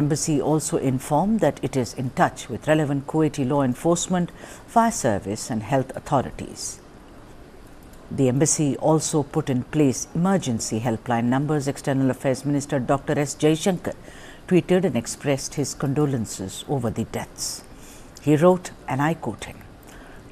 Embassy also informed that it is in touch with relevant Kuwaiti law enforcement, fire service and health authorities. The embassy also put in place emergency helpline numbers. External Affairs Minister Dr. S. Sheikh tweeted and expressed his condolences over the deaths. He wrote, and I quote him,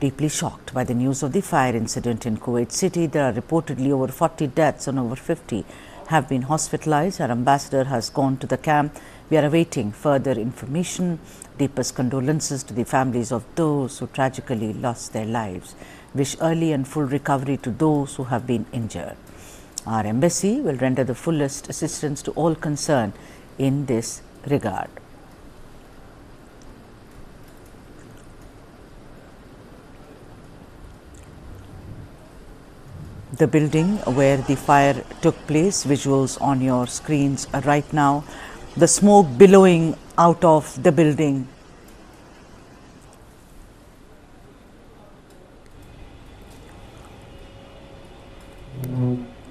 "Deeply shocked by the news of the fire incident in Kuwait City. There are reportedly over 40 deaths and over 50 have been hospitalized. Our ambassador has gone to the camp. We are awaiting further information. Deepest condolences to the families of those who tragically lost their lives. Wish early and full recovery to those who have been injured. Our embassy will render the fullest assistance to all concerned in this regard." The building where the fire took place, visuals on your screens right now, the smoke billowing out of the building.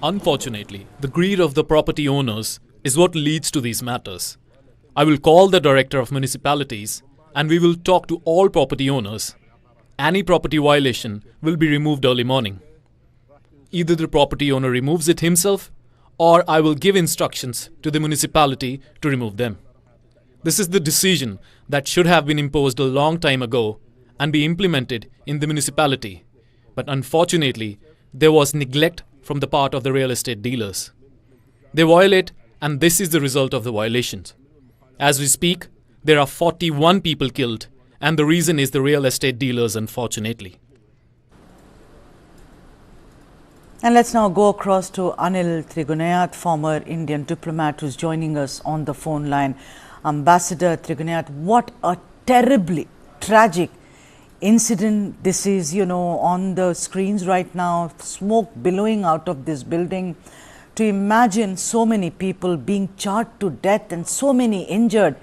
Unfortunately, the greed of the property owners is what leads to these matters. I will call the Director of Municipalities and we will talk to all property owners. Any property violation will be removed early morning. Either the property owner removes it himself or I will give instructions to the municipality to remove them. This is the decision that should have been imposed a long time ago and be implemented in the municipality. But unfortunately, there was neglect from the part of the real estate dealers. They violate, and this is the result of the violations. As we speak, there are 41 people killed, and the reason is the real estate dealers, unfortunately. And let's now go across to Anil Trigunayat, former Indian diplomat who's joining us on the phone line. Ambassador Trigunayat, what a terribly tragic incident this is, on the screens right now, smoke billowing out of this building. To imagine so many people being charred to death and so many injured,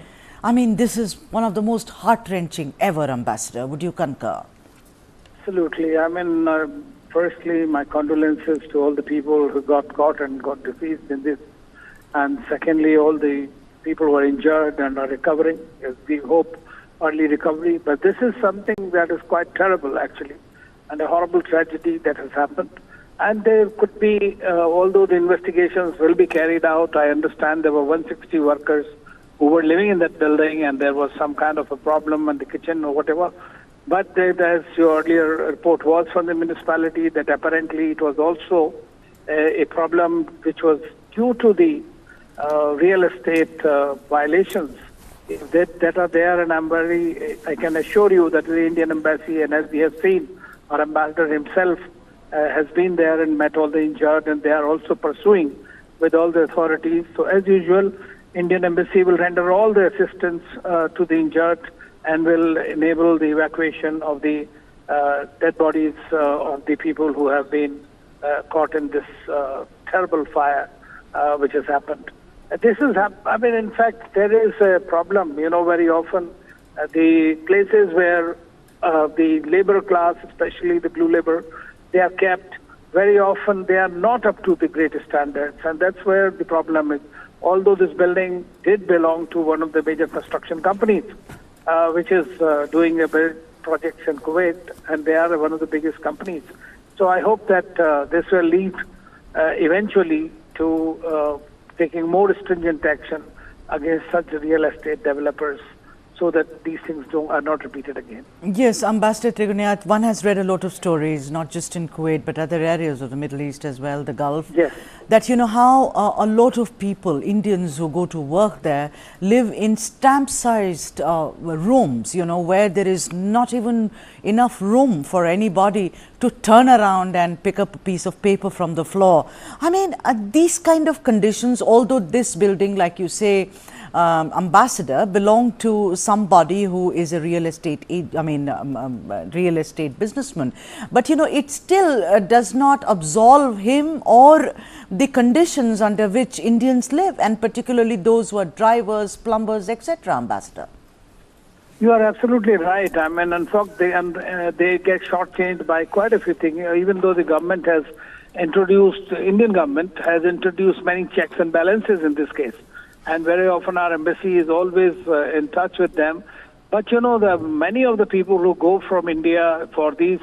I mean, this is one of the most heart-wrenching ever, Ambassador. Would you concur? Absolutely. I mean, firstly, my condolences to all the people who got caught and got deceased in this. And secondly, all the people who are injured and are recovering. We hope early recovery. But this is something that is quite terrible, actually, and a horrible tragedy that has happened. And there could be, although the investigations will be carried out, I understand there were 160 workers who were living in that building and there was some kind of a problem in the kitchen or whatever. But as your earlier report was from the municipality, that apparently it was also a problem which was due to the real estate violations that are there. And I can assure you that the Indian embassy, and as we have seen, our ambassador himself has been there and met all the injured, and they are also pursuing with all the authorities. So as usual, Indian embassy will render all the assistance to the injured and will enable the evacuation of the dead bodies of the people who have been caught in this terrible fire which has happened. In fact, there is a problem, very often the places where the labor class, especially the blue labor, they are kept, very often they are not up to the greatest standards, and that's where the problem is. Although this building did belong to one of the major construction companies, which is doing a big projects in Kuwait, and they are one of the biggest companies. So I hope that this will lead eventually to taking more stringent action against such real estate developers, so that these things are not repeated again. Yes, Ambassador Trigunayat, one has read a lot of stories, not just in Kuwait, but other areas of the Middle East as well, the Gulf. Yes. That how a lot of people, Indians who go to work there, live in stamp-sized rooms, where there is not even enough room for anybody to turn around and pick up a piece of paper from the floor. I mean, these kind of conditions, although this building, like you say, Ambassador, belong to somebody who is a real estate, real estate businessman. But it still does not absolve him or the conditions under which Indians live, and particularly those who are drivers, plumbers, etc. Ambassador. You are absolutely right. I mean, in fact, they get shortchanged by quite a few things. Even though the government Indian government has introduced many checks and balances in this case. and very often our embassy is always in touch with them. But many of the people who go from India for these,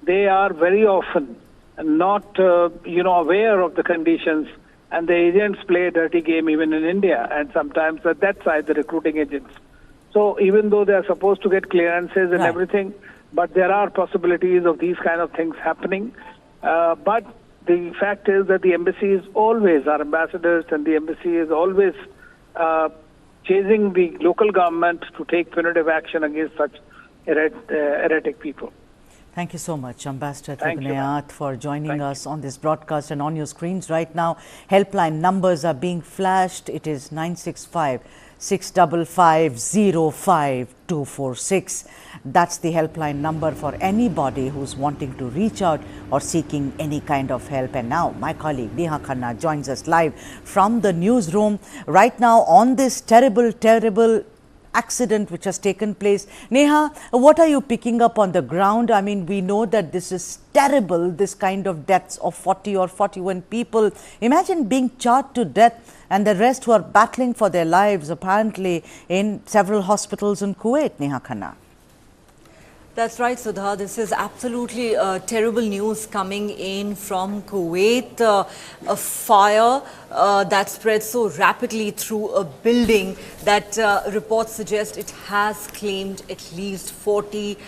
they are very often not aware of the conditions, and the agents play a dirty game even in India, and sometimes at that side the recruiting agents. So even though they are supposed to get clearances and everything, but there are possibilities of these kind of things happening. But the fact is that the embassy is always, our ambassadors and the embassy is always chasing the local government to take punitive action against such erratic people. Thank you so much, Ambassador Tughniyat, for joining us on this broadcast. And on your screens right now, helpline numbers are being flashed. It is 965-655-05246. That's the helpline number for anybody who's wanting to reach out or seeking any kind of help. And now my colleague Neha Khanna joins us live from the newsroom right now on this terrible accident which has taken place. Neha, what are you picking up on the ground? I mean, we know that this is terrible, this kind of deaths of 40 or 41 people. Imagine being charged to death and the rest who are battling for their lives apparently in several hospitals in Kuwait, Neha Khanna. That's right, Sudha. This is absolutely terrible news coming in from Kuwait. A fire that spread so rapidly through a building that reports suggest it has claimed at least 40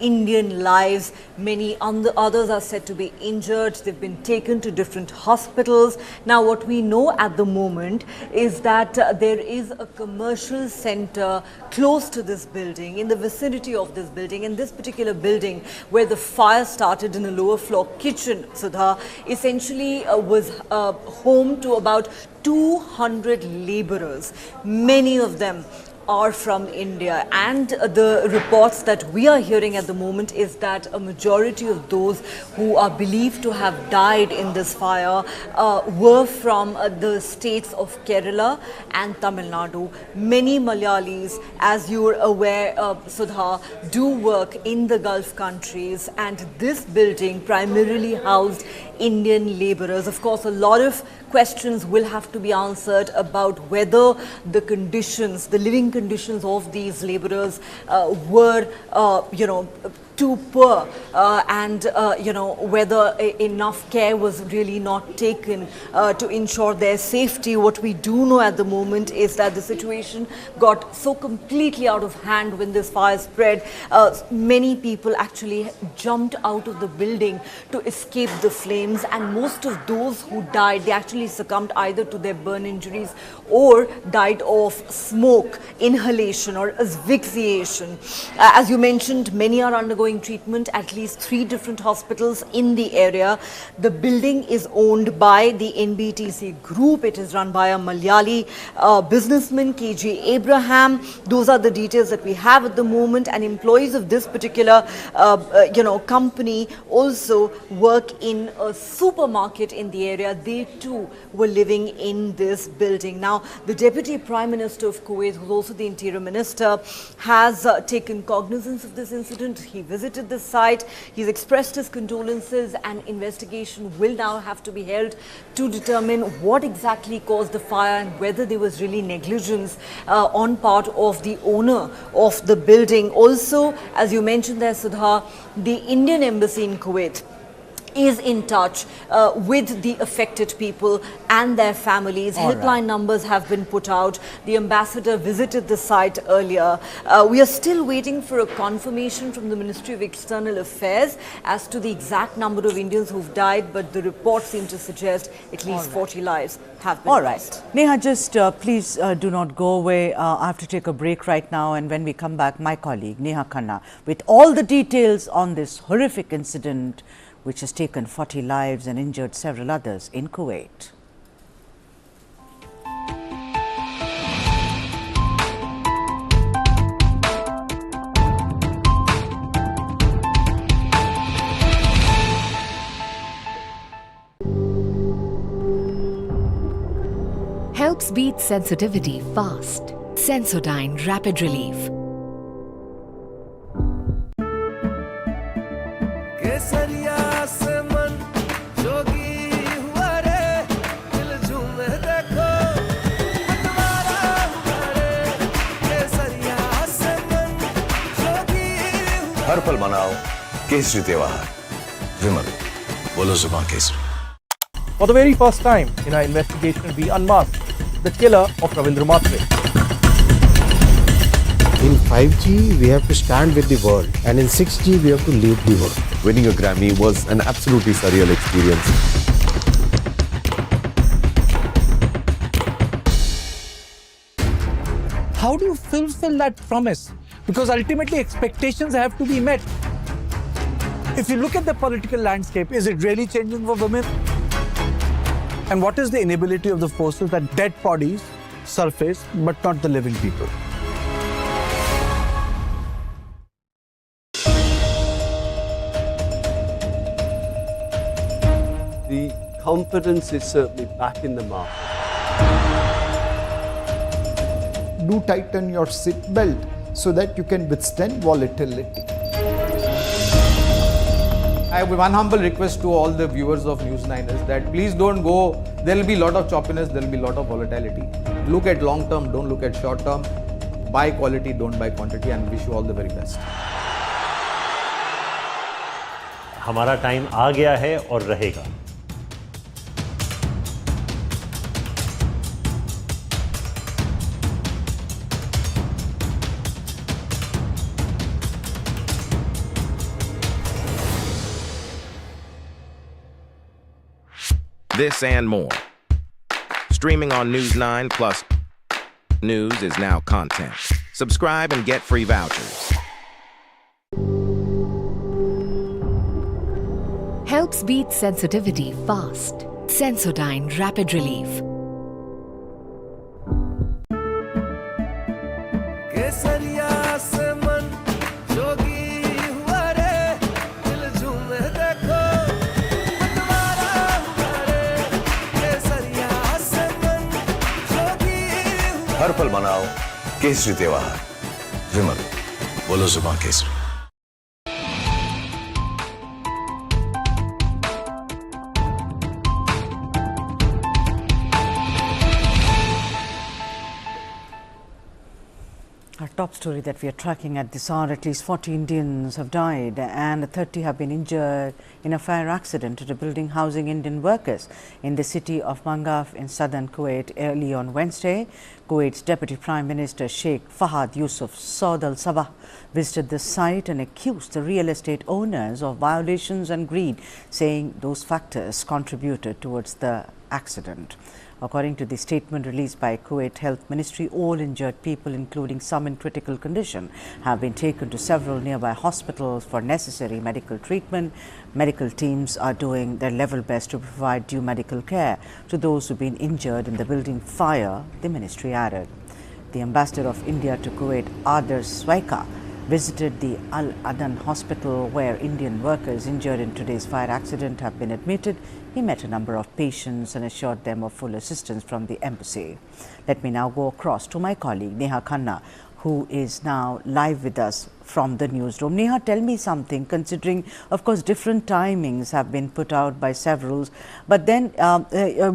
Indian lives. Many others are said to be injured. They've been taken to different hospitals. Now, what we know at the moment is that there is a commercial center close to this building, in the vicinity of this building. And this particular building where the fire started in a lower floor kitchen, Sudha, essentially was home to about 200 laborers. Many of them are from India, and the reports that we are hearing at the moment is that a majority of those who are believed to have died in this fire were from the states of Kerala and Tamil Nadu. Many Malayalis, as you are aware, Sudha, do work in the Gulf countries, and this building primarily housed Indian laborers. Of course, a lot of questions will have to be answered about whether the conditions, the living conditions of these laborers were, too poor, and whether enough care was really not taken to ensure their safety. What we do know at the moment is that the situation got so completely out of hand when this fire spread. Many people actually jumped out of the building to escape the flames, and most of those who died, they actually succumbed either to their burn injuries or died of smoke inhalation or asphyxiation. As you mentioned, many are undergoing treatment at least 3 different hospitals in the area. The building is owned by the NBTC group. It is run by a Malayali businessman, KJ Abraham. Those are the details that we have at the moment, and employees of this particular company also work in a supermarket in the area. They too were living in this building. Now, the Deputy Prime Minister of Kuwait, who's also the Interior Minister, has taken cognizance of this incident. He visited the site. He's expressed his condolences, and investigation will now have to be held to determine what exactly caused the fire and whether there was really negligence on part of the owner of the building. Also, as you mentioned there, Sudha, the Indian Embassy in Kuwait is in touch with the affected people and their families. Helpline numbers have been put out. The ambassador visited the site earlier. We are still waiting for a confirmation from the Ministry of External Affairs as to the exact number of Indians who've died, but the reports seem to suggest at least 40 lives have been lost. Neha, just please do not go away. I have to take a break right now, and when we come back, my colleague Neha Khanna with all the details on this horrific incident which has taken 40 lives and injured several others in Kuwait. Helps beat sensitivity fast. Sensodyne Rapid Relief. हर पल मनाओ केसरी त्योहार। विमल, बोलो जुबान Kesari. For the very first time in our investigation, we unmasked the killer of Ravindra Matre. In 5G, we have to stand with the world, and in 6G, we have to lead the world. Winning a Grammy was an absolutely surreal experience. How do you fulfill that promise? Because ultimately expectations have to be met. If you look at the political landscape, is it really changing for women? And what is the inability of the forces that dead bodies surface but not the living people? The confidence is certainly back in the market. Do tighten your seat belt so that you can withstand volatility. I have one humble request to all the viewers of News 9 is that please don't go, there will be a lot of choppiness, there will be a lot of volatility. Look at long term, don't look at short term. Buy quality, don't buy quantity, and wish you all the very best. हमारा time आ गया है और रहेगा। This and more. Streaming on News 9 Plus. News is now content. Subscribe and get free vouchers. Helps beat sensitivity fast. Sensodyne Rapid Relief. हर पल मनाओ केसरी त्योहार। विमल, बोलो जुबान Kesari. Our top story that we are tracking at this hour, at least 40 Indians have died and 30 have been injured in a fire accident at a building housing Indian workers in the city of Mangaf in southern Kuwait early on Wednesday. Kuwait's Deputy Prime Minister Sheikh Fahad Yusuf Saud Al-Sabah visited the site and accused the real estate owners of violations and greed, saying those factors contributed towards the accident. According to the statement released by Kuwait Health Ministry, all injured people, including some in critical condition, have been taken to several nearby hospitals for necessary medical treatment. Medical teams are doing their level best to provide due medical care to those who've been injured in the building fire, the ministry added. The ambassador of India to Kuwait, Adar Swaika, visited the Al-Adan hospital where Indian workers injured in today's fire accident have been admitted. He met a number of patients and assured them of full assistance from the embassy. Let me now go across to my colleague Neha Khanna, who is now live with us from the newsroom. Neha, tell me something, considering, of course, different timings have been put out by several, but then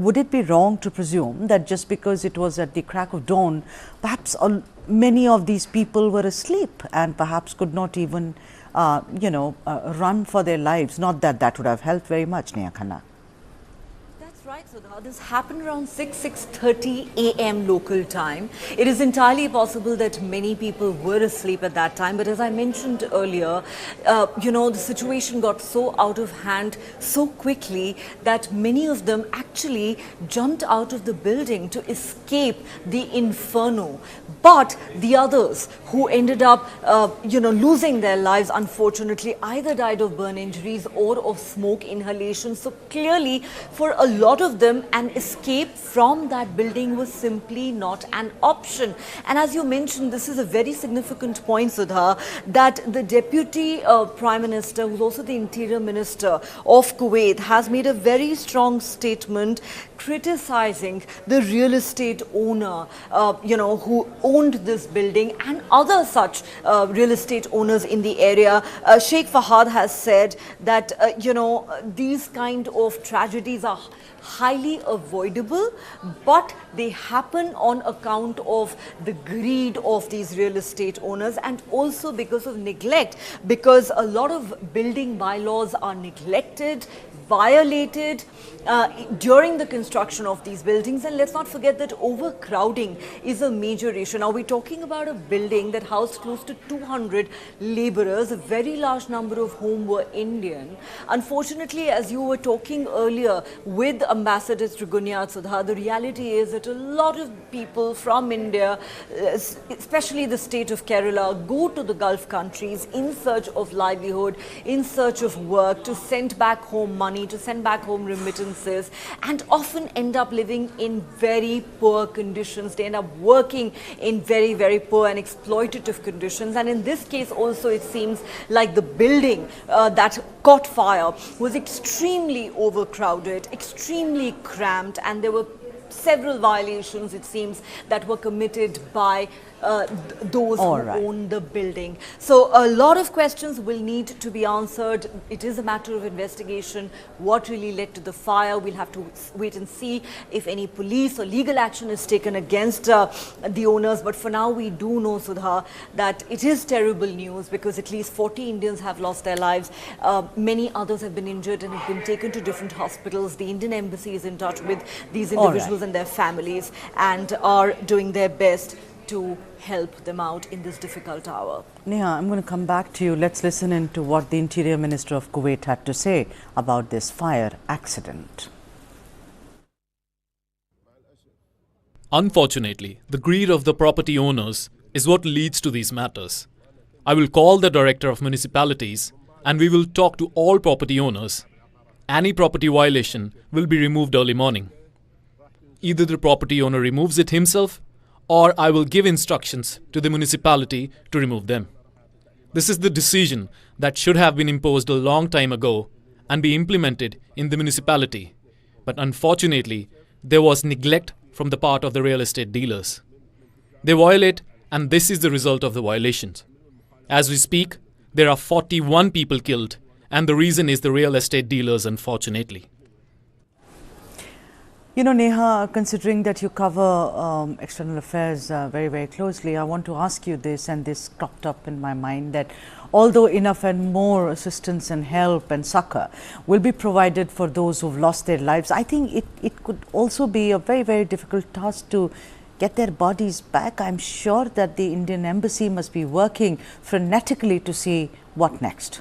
would it be wrong to presume that just because it was at the crack of dawn, perhaps many of these people were asleep and perhaps could not even, run for their lives? Not that that would have helped very much, Neha Khanna. Right, Sudha. This happened around 6:30 a.m. local time. It is entirely possible that many people were asleep at that time. But as I mentioned earlier, the situation got so out of hand so quickly that many of them actually jumped out of the building to escape the inferno. But the others who ended up, losing their lives, unfortunately, either died of burn injuries or of smoke inhalation. So clearly, for a lot of them, an escape from that building was simply not an option. And as you mentioned, this is a very significant point, Sudha, that the Deputy Prime Minister, who's also the Interior Minister of Kuwait, has made a very strong statement criticizing the real estate owner, who owned this building and other such real estate owners in the area. Sheikh Fahad has said that, these kind of tragedies are highly avoidable, but they happen on account of the greed of these real estate owners and also because of neglect, because a lot of building bylaws are neglected, violated during the construction of these buildings. And let's not forget that overcrowding is a major issue. Now we're talking about a building that housed close to 200 laborers, a very large number of whom were Indian. Unfortunately, as you were talking earlier with Ambassador Trigunya Sudha, the reality is that a lot of people from India, especially the state of Kerala, go to the Gulf countries in search of livelihood, in search of work, to send back home money, to send back home remittances, and often end up living in very poor conditions. They end up working in very, very poor and exploitative conditions. And in this case also, it seems like the building that caught fire was extremely overcrowded, extremely cramped, and there were several violations, it seems, that were committed by those who own the building. So a lot of questions will need to be answered. It is a matter of investigation. What really led to the fire? We'll have to wait and see if any police or legal action is taken against the owners. But for now, we do know, Sudha, that it is terrible news because at least 40 Indians have lost their lives. Many others have been injured and have been taken to different hospitals. The Indian Embassy is in touch with these individuals and their families and are doing their best to help them out in this difficult hour. Neha, I'm going to come back to you. Let's listen in to what the Interior Minister of Kuwait had to say about this fire accident. Unfortunately, the greed of the property owners is what leads to these matters. I will call the Director of Municipalities and we will talk to all property owners. Any property violation will be removed early morning. Either the property owner removes it himself, or I will give instructions to the municipality to remove them. This is the decision that should have been imposed a long time ago and be implemented in the municipality. But unfortunately, there was neglect from the part of the real estate dealers. They violate, and this is the result of the violations. As we speak, there are 41 people killed, and the reason is the real estate dealers, unfortunately. You know, Neha, considering that you cover external affairs very, very closely, I want to ask you this, and this cropped up in my mind, that although enough and more assistance and help and succor will be provided for those who've lost their lives, I think it could also be a very, very difficult task to get their bodies back. I'm sure that the Indian Embassy must be working frenetically to see what next.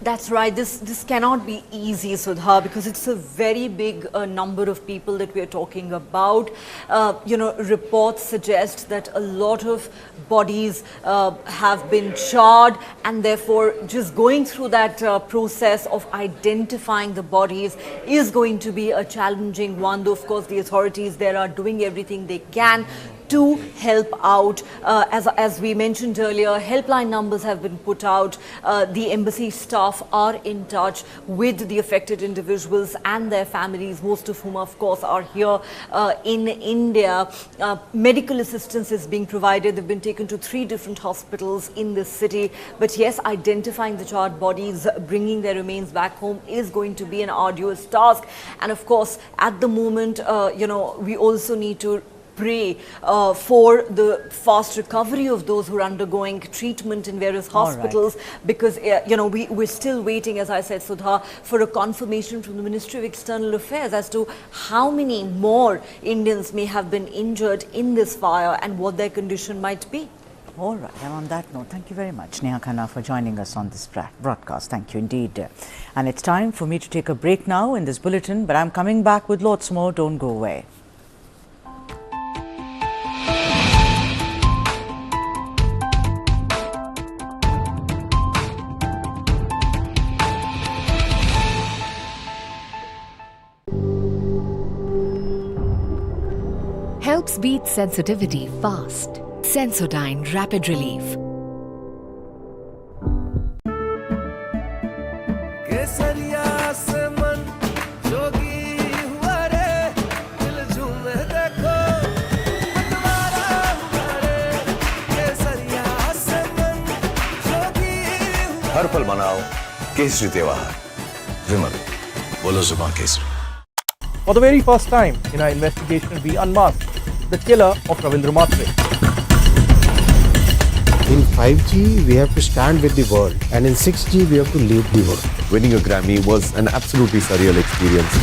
That's right. This cannot be easy, Sudha, because it's a very big number of people that we are talking about. Reports suggest that a lot of bodies have been charred, and therefore just going through that process of identifying the bodies is going to be a challenging one. Though, of course, the authorities there are doing everything they can to help out. As we mentioned earlier, helpline numbers have been put out. The embassy staff are in touch with the affected individuals and their families, most of whom, of course, are here in India. Medical assistance is being provided. They've been taken to 3 different hospitals in this city. But yes, identifying the charred bodies, bringing their remains back home is going to be an arduous task. And of course, at the moment, we also need to pray for the fast recovery of those who are undergoing treatment in various hospitals, because we're still waiting, as I said, Sudha, for a confirmation from the Ministry of External Affairs as to how many more Indians may have been injured in this fire and what their condition might be. All right, and on that note, thank you very much, Neha Khanna, for joining us on this broadcast. Thank you indeed. And it's time for me to take a break now in this bulletin, but I'm coming back with lots more. Don't go away. Helps beat sensitivity fast. Sensodyne Rapid Relief. केसरिया से मन जोगी हुआ हर पल मनाओ केसरी त्योहार। विमल, बोलो जुबान Kesari. For the very first time in our investigation, we unmasked the killer of Ravindra Matre. In 5G, we have to stand with the world, and in 6G, we have to lead the world. Winning a Grammy was an absolutely surreal experience.